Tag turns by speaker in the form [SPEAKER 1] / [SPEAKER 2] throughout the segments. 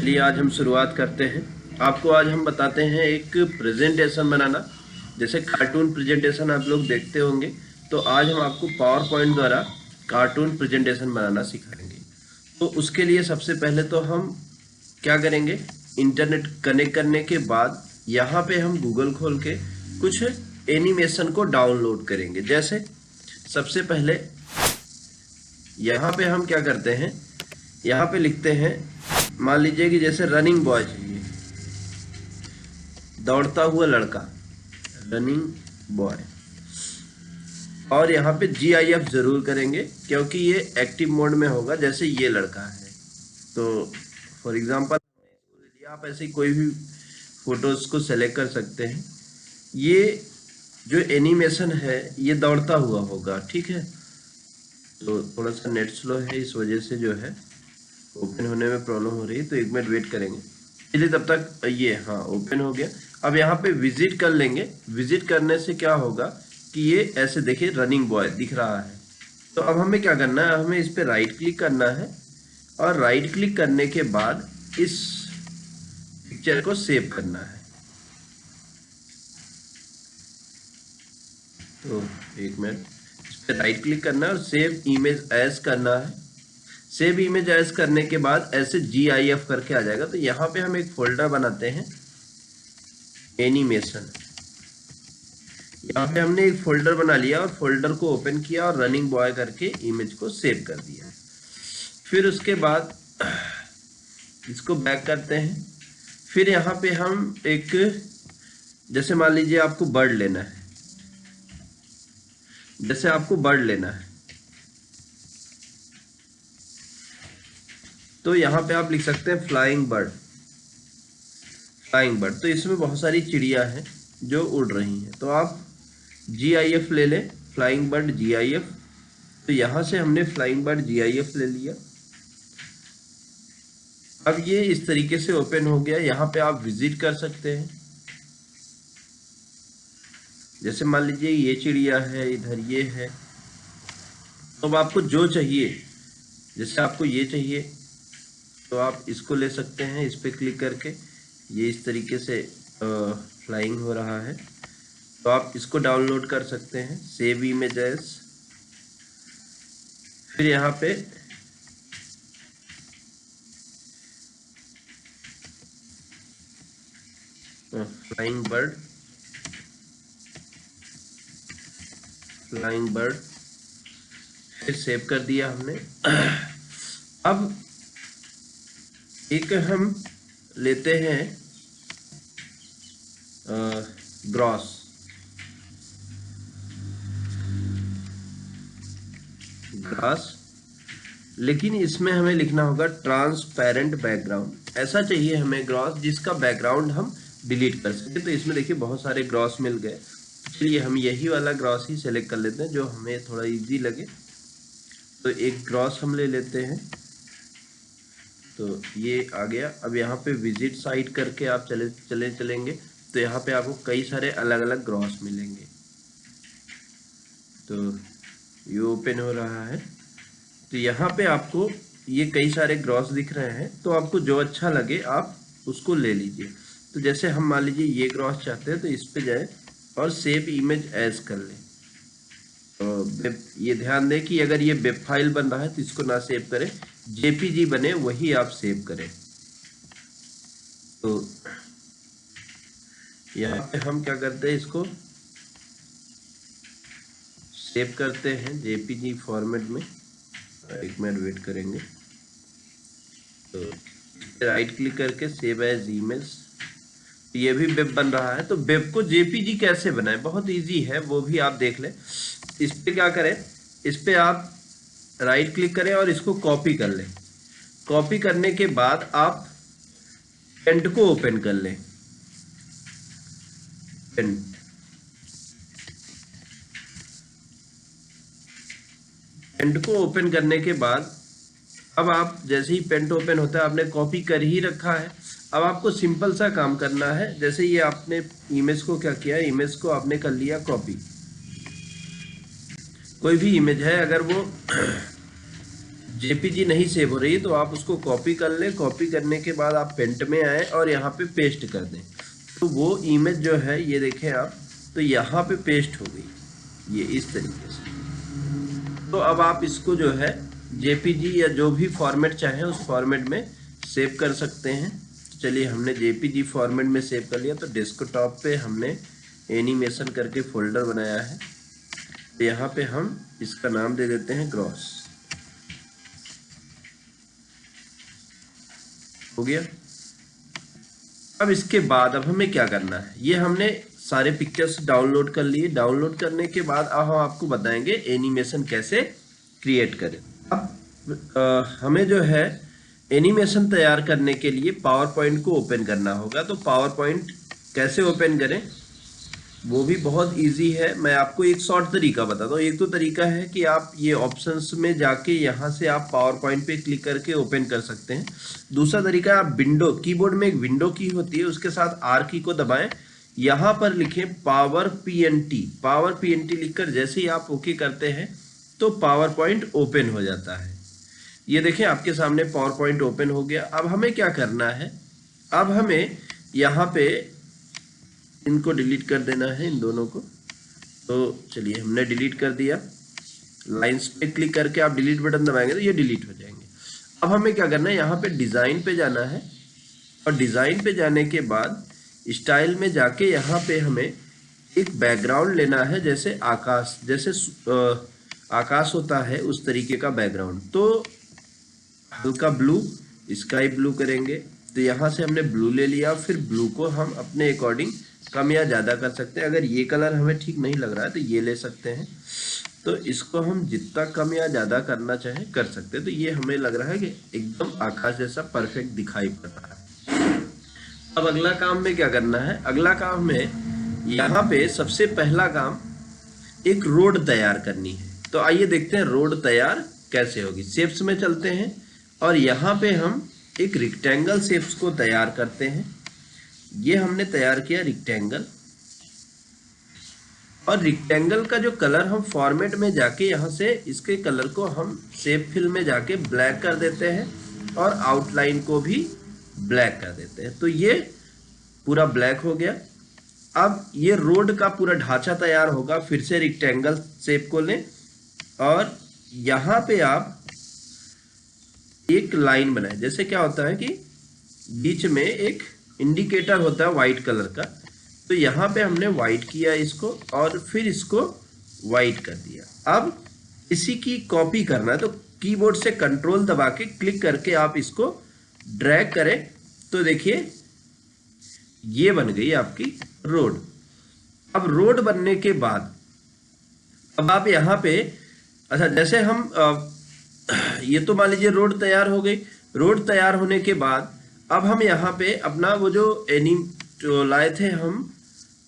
[SPEAKER 1] चलिए आज हम शुरुआत करते हैं। आपको आज हम बताते हैं एक प्रेजेंटेशन बनाना। जैसे कार्टून प्रेजेंटेशन आप लोग देखते होंगे, तो आज हम आपको पावर पॉइंट द्वारा कार्टून प्रेजेंटेशन बनाना सिखाएंगे। तो उसके लिए सबसे पहले तो हम क्या करेंगे, इंटरनेट कनेक्ट करने के बाद यहाँ पे हम गूगल खोल के कुछ एनिमेशन को डाउनलोड करेंगे। जैसे सबसे पहले यहाँ पे हम क्या करते हैं, यहाँ पे लिखते हैं, मान लीजिए कि जैसे रनिंग बॉय चाहिए, दौड़ता हुआ लड़का, रनिंग बॉय। और यहाँ पे GIF जरूर करेंगे क्योंकि ये एक्टिव मोड में होगा। जैसे ये लड़का है तो फॉर एग्जांपल आप ऐसे कोई भी फोटोज को सेलेक्ट कर सकते हैं। ये जो एनिमेशन है ये दौड़ता हुआ होगा, ठीक है। तो थोड़ा सा नेट स्लो है, इस वजह से जो है ओपन होने में प्रॉब्लम हो रही है, तो 1 मिनट वेट करेंगे। चलिए तब तक ये हाँ ओपन हो गया। अब यहाँ पे विजिट कर लेंगे। विजिट करने से क्या होगा कि ये ऐसे देखिए रनिंग बॉय दिख रहा है। तो अब हमें क्या करना है, हमें इस पे राइट क्लिक करना है और राइट क्लिक करने के बाद इस पिक्चर को सेव करना है। तो 1 मिनट, इस पे राइट क्लिक करना है और सेव इमेज एज करना है। सेव इमेज एज करने के बाद ऐसे GIF करके आ जाएगा। तो यहाँ पे हम एक फोल्डर बनाते हैं, एनिमेशन। यहाँ पे हमने एक फोल्डर बना लिया और फोल्डर को ओपन किया और रनिंग बॉय करके इमेज को सेव कर दिया। फिर उसके बाद इसको बैक करते हैं। फिर यहाँ पे हम एक, जैसे मान लीजिए आपको बर्ड लेना है, जैसे आपको बर्ड लेना है तो यहाँ पे आप लिख सकते हैं फ्लाइंग बर्ड। फ्लाइंग बर्ड तो इसमें बहुत सारी चिड़िया हैं जो उड़ रही हैं, तो आप GIF ले लें, फ्लाइंग बर्ड GIF। तो यहाँ से हमने फ्लाइंग बर्ड GIF ले लिया। अब ये इस तरीके से ओपन हो गया। यहाँ पे आप विजिट कर सकते हैं। जैसे मान लीजिए ये चिड़िया है, इधर ये है। तो अब आपको जो चाहिए, जैसे आपको ये चाहिए तो आप इसको ले सकते हैं। इस पे क्लिक करके ये इस तरीके से फ्लाइंग हो रहा है, तो आप इसको डाउनलोड कर सकते हैं। सेव इमेज एज, फिर यहाँ पे फ्लाइंग बर्ड, फ्लाइंग बर्ड, फिर सेव कर दिया हमने। अब एक हम लेते हैं ग्रॉस। ग्रास, लेकिन इसमें हमें लिखना होगा ट्रांसपेरेंट बैकग्राउंड। ऐसा चाहिए हमें ग्रॉस जिसका बैकग्राउंड हम डिलीट कर सके। तो इसमें देखिए बहुत सारे ग्रॉस मिल गए। चलिए हम यही वाला ग्रॉस ही सेलेक्ट कर लेते हैं जो हमें थोड़ा इजी लगे। तो एक ग्रॉस हम ले लेते हैं। तो ये आ गया। अब यहाँ पे विजिट साइट करके आप चलेंगे तो यहाँ पे आपको कई सारे अलग अलग ग्रॉस मिलेंगे। तो ये ओपन हो रहा है। तो यहाँ पे आपको ये कई सारे ग्रॉस दिख रहे हैं, तो आपको जो अच्छा लगे आप उसको ले लीजिए। तो जैसे हम मान लीजिए ये ग्रॉस चाहते हैं तो इस पे जाए और सेव इमेज एज कर लें। तो ये ध्यान दें कि अगर ये वेब फाइल बन रहा है तो इसको ना सेव करें, JPG बने वही आप सेव करें। तो यहाँ पे हम क्या करते हैं, इसको सेव करते हैं JPG फॉर्मेट में। 1 मिनट वेट करेंगे। तो राइट क्लिक करके सेव एज इमेज, ये भी वेब बन रहा है। तो वेब को JPG कैसे बनाएं, बहुत इजी है, वो भी आप देख लें। इस पे क्या करें, इस पे आप राइट क्लिक करें और इसको कॉपी कर लें। कॉपी करने के बाद आप पेंट को ओपन कर लें। पेंट को ओपन करने के बाद अब आप जैसे ही पेंट ओपन होता है, आपने कॉपी कर ही रखा है। अब आपको सिंपल सा काम करना है। जैसे ये आपने इमेज को क्या किया, इमेज को आपने कर लिया कॉपी। कोई भी इमेज है, अगर वो जेपीजी नहीं सेव हो रही है तो आप उसको कॉपी कर लें। कॉपी करने के बाद आप पेंट में आए और यहाँ पे पेस्ट कर दें, तो वो इमेज जो है ये देखें आप, तो यहाँ पे पेस्ट हो गई ये इस तरीके से। तो अब आप इसको जो है जेपीजी या जो भी फॉर्मेट चाहें उस फॉर्मेट में सेव कर सकते हैं। चलिए हमने जेपीजी फॉर्मेट में सेव कर लिया, तो डेस्कटॉप पे हमने एनिमेशन करके फोल्डर बनाया है। तो यहाँ पे हम इसका नाम दे देते हैं ग्रॉस। हो गया। अब इसके बाद अब हमें क्या करना है, ये हमने सारे पिक्चर्स डाउनलोड कर लिए। डाउनलोड करने के बाद अब हम आपको बताएंगे एनिमेशन कैसे क्रिएट करें। अब हमें जो है एनिमेशन तैयार करने के लिए पावर पॉइंट को ओपन करना होगा। तो पावर पॉइंट कैसे ओपन करें वो भी बहुत इजी है। मैं आपको एक शॉर्ट तरीका बताता हूँ। एक तो तरीका है कि आप ये ऑप्शंस में जाके यहाँ से आप पावर पॉइंट पे क्लिक करके ओपन कर सकते हैं। दूसरा तरीका, आप विंडो कीबोर्ड में एक विंडो की होती है, उसके साथ आर की को दबाएं, यहाँ पर लिखें पावर पीएनटी। पावर पीएनटी लिखकर जैसे ही आप ओके करते हैं तो पावर पॉइंट ओपन हो जाता है। ये देखें आपके सामने पावर पॉइंट ओपन हो गया। अब हमें क्या करना है, अब हमें यहाँ पे इनको डिलीट कर देना है, इन दोनों को। तो चलिए हमने डिलीट कर दिया। लाइंस पे क्लिक करके आप डिलीट बटन दबाएंगे तो ये डिलीट हो जाएंगे। अब हमें क्या करना है, यहाँ पे डिज़ाइन पे जाना है और डिज़ाइन पे जाने के बाद स्टाइल में जाके यहाँ पे हमें एक बैकग्राउंड लेना है, जैसे आकाश, जैसे आकाश होता है उस तरीके का बैकग्राउंड। तो हल्का ब्लू, स्काई ब्लू करेंगे। तो यहाँ से हमने ब्लू ले लिया, फिर ब्लू को हम अपने अकॉर्डिंग कम या ज़्यादा कर सकते हैं। अगर ये कलर हमें ठीक नहीं लग रहा है तो ये ले सकते हैं। तो इसको हम जितना कम या ज़्यादा करना चाहें कर सकते हैं। तो ये हमें लग रहा है कि एकदम आकाश जैसा परफेक्ट दिखाई पड़ रहा है। अब अगला काम में क्या करना है, अगला काम में यहाँ पे सबसे पहला काम एक रोड तैयार करनी है। तो आइए देखते हैं रोड तैयार कैसे होगी। शेप्स में चलते हैं और यहाँ पे हम एक रेक्टेंगल शेप्स को तैयार करते हैं। ये हमने तैयार किया रेक्टेंगल, और रेक्टेंगल का जो कलर हम फॉर्मेट में जाके यहाँ से इसके कलर को हम शेप फिल में जाके ब्लैक कर देते हैं और आउटलाइन को भी ब्लैक कर देते हैं। तो ये पूरा ब्लैक हो गया। अब ये रोड का पूरा ढांचा तैयार होगा। फिर से रेक्टेंगल शेप को लें और यहाँ पे आप एक लाइन बनाएं। जैसे क्या होता है कि बीच में एक इंडिकेटर होता है वाइट कलर का, तो यहाँ पे हमने वाइट किया इसको और फिर इसको वाइट कर दिया। अब इसी की कॉपी करना है, तो कीबोर्ड से कंट्रोल दबा के क्लिक करके आप इसको ड्रैग करें तो देखिए ये बन गई आपकी रोड। अब रोड बनने के बाद अब आप यहाँ पे, अच्छा जैसे हम ये तो मान लीजिए रोड तैयार हो गई। रोड तैयार होने के बाद अब हम यहाँ पे अपना वो जो जो लाए थे हम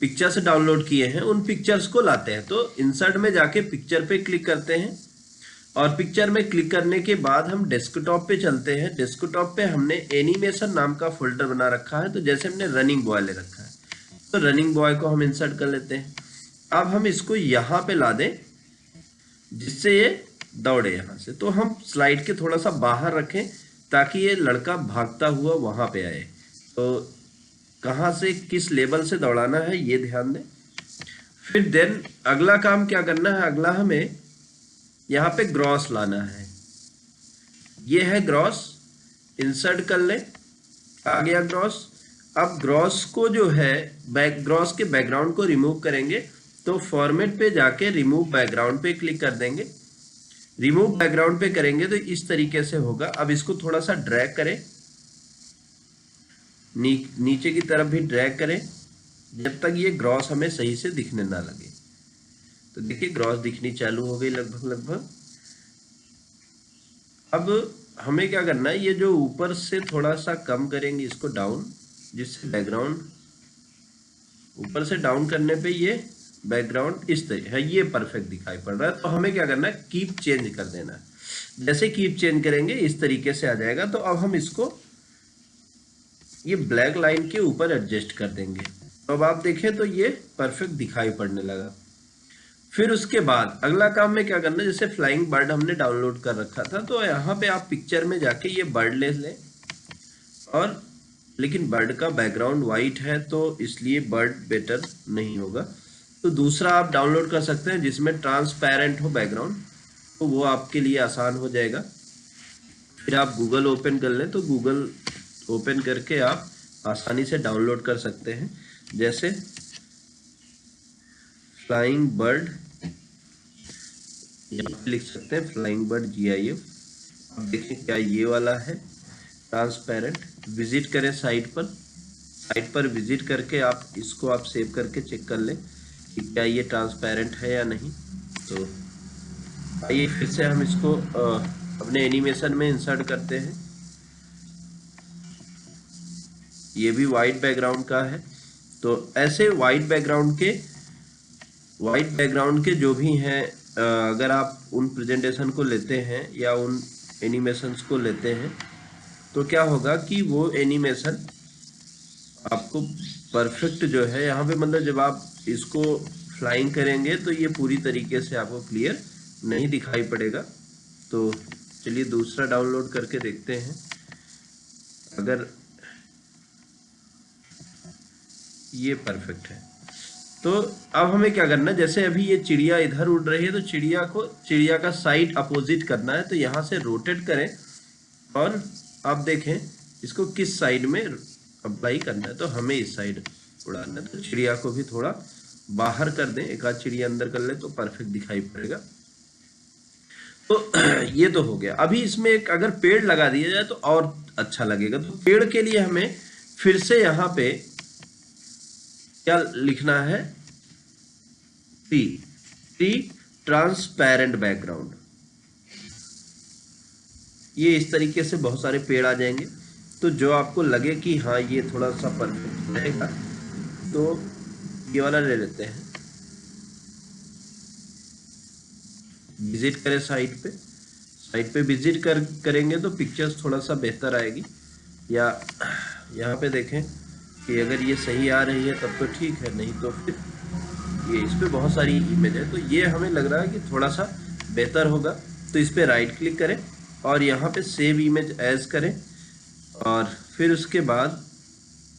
[SPEAKER 1] पिक्चर्स डाउनलोड किए हैं उन पिक्चर्स को लाते हैं। तो इंसर्ट में जाके पिक्चर पे क्लिक करते हैं और पिक्चर में क्लिक करने के बाद हम डेस्कटॉप पे चलते हैं। डेस्कटॉप पे हमने एनिमेशन नाम का फोल्डर बना रखा है। तो जैसे हमने रनिंग बॉय ले रखा है तो रनिंग बॉय को हम इंसर्ट कर लेते हैं। अब हम इसको यहाँ पे ला दें जिससे ये दौड़े यहाँ से। तो हम स्लाइड के थोड़ा सा बाहर रखें ताकि ये लड़का भागता हुआ वहाँ पे आए। तो कहाँ से किस लेवल से दौड़ाना है ये ध्यान दें। फिर देन अगला काम क्या करना है, अगला हमें यहाँ पे ग्रॉस लाना है। ये है ग्रॉस, इंसर्ट कर लें, आ गया ग्रॉस। अब ग्रॉस को जो है ग्रॉस के बैकग्राउंड को रिमूव करेंगे तो फॉर्मेट पे जाके रिमूव बैकग्राउंड पे क्लिक कर देंगे। रिमूव बैकग्राउंड पे करेंगे तो इस तरीके से होगा। अब इसको थोड़ा सा ड्रैग करें, नीचे की तरफ भी ड्रैग करें जब तक ये ग्रॉस हमें सही से दिखने ना लगे। तो देखिए ग्रॉस दिखनी चालू हो गई लगभग। अब हमें क्या करना है, ये जो ऊपर से थोड़ा सा कम करेंगे इसको डाउन, जिससे बैकग्राउंड ऊपर से डाउन करने पे ये बैकग्राउंड इस तरह है, ये परफेक्ट दिखाई पड़ रहा है। तो हमें क्या करना है, कीप चेंज कर देना है। जैसे कीप चेंज करेंगे इस तरीके से आ जाएगा। तो अब हम इसको ये ब्लैक लाइन के ऊपर एडजस्ट कर देंगे। तो अब आप देखें तो ये परफेक्ट दिखाई पड़ने लगा। फिर उसके बाद अगला काम में क्या करना है, जैसे फ्लाइंग बर्ड हमने डाउनलोड कर रखा था, तो यहाँ पे आप पिक्चर में जाके ये बर्ड ले लें, और लेकिन बर्ड का बैकग्राउंड वाइट है तो इसलिए बर्ड बेटर नहीं होगा। तो दूसरा आप डाउनलोड कर सकते हैं जिसमें ट्रांसपेरेंट हो बैकग्राउंड, तो वो आपके लिए आसान हो जाएगा। फिर आप गूगल ओपन कर लें, तो गूगल ओपन करके आप आसानी से डाउनलोड कर सकते हैं। जैसे फ्लाइंग बर्ड, यहाँ पे लिख सकते हैं फ्लाइंग बर्ड GIF। अब देखें क्या ये वाला है ट्रांसपेरेंट। विजिट करें साइट पर विजिट करके आप इसको आप सेव करके चेक कर लें कि क्या ये ट्रांसपेरेंट है या नहीं। तो आइए फिर से हम इसको अपने एनिमेशन में इंसर्ट करते हैं। ये भी वाइट बैकग्राउंड का है। तो ऐसे वाइट बैकग्राउंड के जो भी हैं, अगर आप उन प्रेजेंटेशन को लेते हैं या उन एनिमेशंस को लेते हैं, तो क्या होगा कि वो एनिमेशन आपको परफेक्ट जो है यहाँ पे, मतलब जब आप इसको फ्लाइंग करेंगे तो ये पूरी तरीके से आपको क्लियर नहीं दिखाई पड़ेगा। तो चलिए दूसरा डाउनलोड करके देखते हैं। अगर ये परफेक्ट है तो अब हमें क्या करना है, जैसे अभी ये चिड़िया इधर उड़ रही है तो चिड़िया का साइड अपोजिट करना है। तो यहाँ से रोटेट करें और आप देखें इसको किस साइड में अप्लाई करना है। तो हमें इस साइड उड़ाना है, तो चिड़िया को भी थोड़ा बाहर कर दें, एक आध चिड़िया अंदर कर ले तो परफेक्ट दिखाई पड़ेगा। तो ये तो हो गया। अभी इसमें एक अगर पेड़ लगा दिया जाए तो और अच्छा लगेगा। तो पेड़ के लिए हमें फिर से यहाँ पे क्या लिखना है, ट्री ट्रांसपेरेंट बैकग्राउंड। ये इस तरीके से बहुत सारे पेड़ आ जाएंगे। तो जो आपको लगे कि हाँ ये थोड़ा सा परफेक्ट रहेगा तो ये वाला ले लेते हैं। विजिट करें साइट पे विजिट करेंगे तो पिक्चर्स थोड़ा सा बेहतर आएगी। या यहाँ पे देखें कि अगर ये सही आ रही है तब तो ठीक है, नहीं तो फिर ये इस पे बहुत सारी इमेज है, तो ये हमें लग रहा है कि थोड़ा सा बेहतर होगा। तो इस पे राइट क्लिक करें और यहाँ पे सेव इमेज एज करें और फिर उसके बाद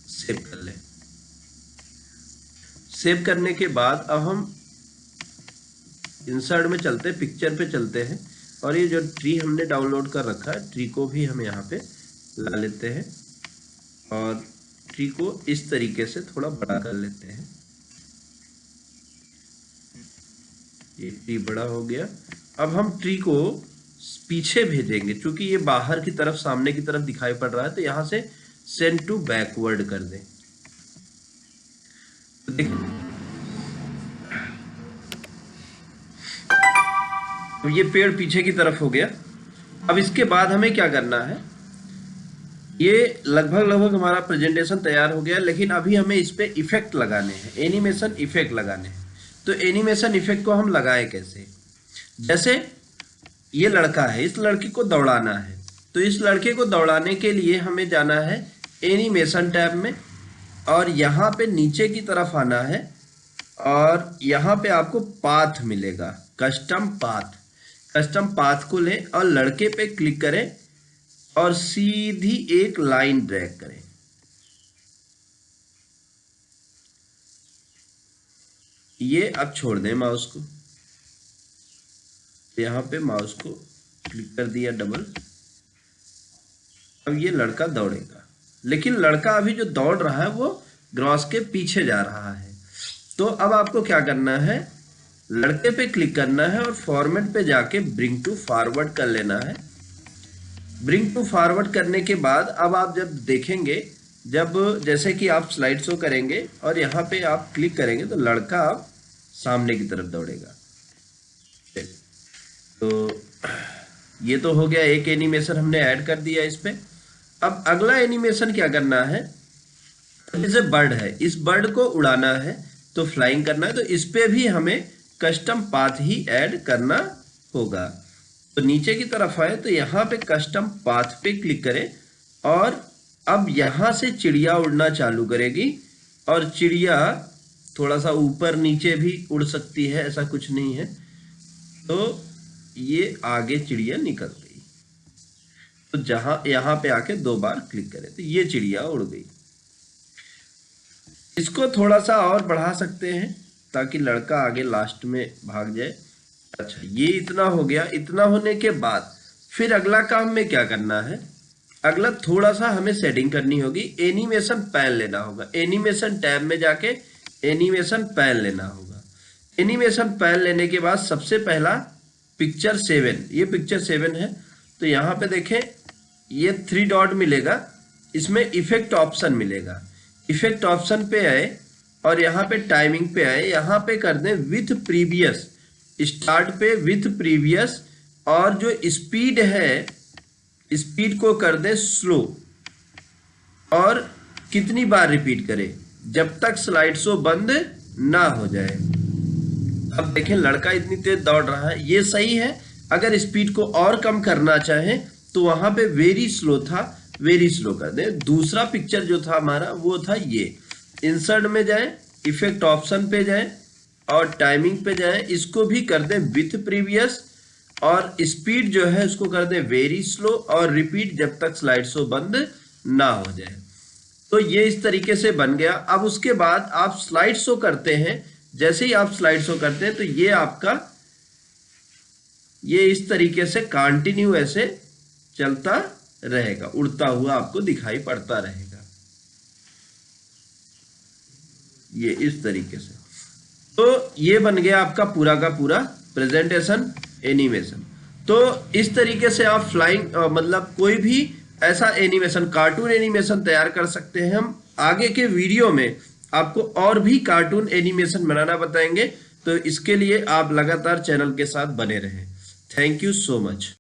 [SPEAKER 1] सेव कर लें। सेव करने के बाद अब हम इंसर्ट में चलते हैं, पिक्चर पे चलते हैं और ये जो ट्री हमने डाउनलोड कर रखा है, ट्री को भी हम यहाँ पे ला लेते हैं और ट्री को इस तरीके से थोड़ा बड़ा कर लेते हैं। ये ट्री बड़ा हो गया। अब हम ट्री को पीछे भेजेंगे, क्योंकि ये बाहर की तरफ सामने की तरफ दिखाई पड़ रहा है, तो यहां से सेंड टू बैकवर्ड कर दें। तो देखिए तो ये पेड़ पीछे की तरफ हो गया। अब इसके बाद हमें क्या करना है, ये लगभग हमारा प्रेजेंटेशन तैयार हो गया, लेकिन अभी हमें इस पे इफेक्ट लगाने हैं, एनिमेशन इफेक्ट लगाने हैं। तो एनिमेशन इफेक्ट को हम लगाएं कैसे, जैसे ये लड़का है, इस लड़की को दौड़ाना है, तो इस लड़के को दौड़ाने के लिए हमें जाना है एनिमेशन टैब में और यहाँ पे नीचे की तरफ आना है और यहाँ पे आपको पाथ मिलेगा, कस्टम पाथ को लें और लड़के पे क्लिक करें और सीधी एक लाइन ड्रैग करें। ये अब छोड़ दें माउस को, यहाँ पे माउस को क्लिक कर दिया डबल। अब ये लड़का दौड़ेगा, लेकिन लड़का अभी जो दौड़ रहा है वो ग्रॉस के पीछे जा रहा है। तो अब आपको क्या करना है, लड़के पे क्लिक करना है और फॉर्मेट पे जाके ब्रिंग टू फॉरवर्ड कर लेना है। ब्रिंग टू फॉरवर्ड करने के बाद अब आप जब देखेंगे, जब जैसे कि आप स्लाइड शो करेंगे और यहाँ पे आप क्लिक करेंगे तो लड़का अब सामने की तरफ दौड़ेगा। तो ये तो हो गया, एक एनिमेशन हमने ऐड कर दिया इस पे। अब अगला एनिमेशन क्या करना है, जैसे बर्ड है, इस बर्ड को उड़ाना है तो फ्लाइंग करना है, तो इस पे भी हमें कस्टम पाथ ही ऐड करना होगा। तो नीचे की तरफ आए तो यहाँ पे कस्टम पाथ पे क्लिक करें और अब यहाँ से चिड़िया उड़ना चालू करेगी और चिड़िया थोड़ा सा ऊपर नीचे भी उड़ सकती है, ऐसा कुछ नहीं है। तो ये आगे चिड़िया निकल गई। तो जहां यहाँ पे आके 2 बार क्लिक करें तो ये चिड़िया उड़ गई। इसको थोड़ा सा और बढ़ा सकते हैं ताकि लड़का आगे लास्ट में भाग जाए। अच्छा, ये इतना हो गया। इतना होने के बाद फिर अगला काम में क्या करना है, अगला थोड़ा सा हमें सेटिंग करनी होगी। एनिमेशन पैन लेना होगा। एनिमेशन टैब में जाके एनिमेशन पैन लेना होगा। एनिमेशन पैन लेने के बाद सबसे पहला पिक्चर 7, ये पिक्चर 7 है। तो यहाँ पे देखें, ये 3 डॉट मिलेगा, इसमें इफेक्ट ऑप्शन मिलेगा। इफेक्ट ऑप्शन पे आए और यहाँ पे टाइमिंग पे आए, यहाँ पे कर दें विथ प्रीवियस, स्टार्ट पे विथ प्रीवियस, और जो स्पीड है स्पीड को कर दें स्लो। और कितनी बार रिपीट करें, जब तक स्लाइड शो बंद ना हो जाए। अब देखें लड़का इतनी तेज दौड़ रहा है, ये सही है। अगर स्पीड को और कम करना चाहें तो वहां पे वेरी स्लो था, वेरी स्लो कर दें। दूसरा पिक्चर जो था हमारा वो था ये। इंसर्ट में जाएं, इफेक्ट ऑप्शन पे जाएं और टाइमिंग पे जाएं, इसको भी कर दें विथ प्रीवियस, और स्पीड जो है उसको कर दें वेरी स्लो, और रिपीट जब तक स्लाइड शो बंद ना हो जाए। तो ये इस तरीके से बन गया। अब उसके बाद आप स्लाइड शो करते हैं। जैसे ही आप स्लाइड शो करते हैं तो ये आपका ये इस तरीके से कंटिन्यू ऐसे चलता रहेगा, उड़ता हुआ आपको दिखाई पड़ता रहेगा, ये इस तरीके से। तो ये बन गया आपका पूरा का पूरा प्रेजेंटेशन एनिमेशन। तो इस तरीके से आप फ्लाइंग मतलब कोई भी ऐसा एनिमेशन, कार्टून एनिमेशन तैयार कर सकते हैं। हम आगे के वीडियो में आपको और भी कार्टून एनिमेशन बनाना बताएंगे। तो इसके लिए आप लगातार चैनल के साथ बने रहें। Thank you so much.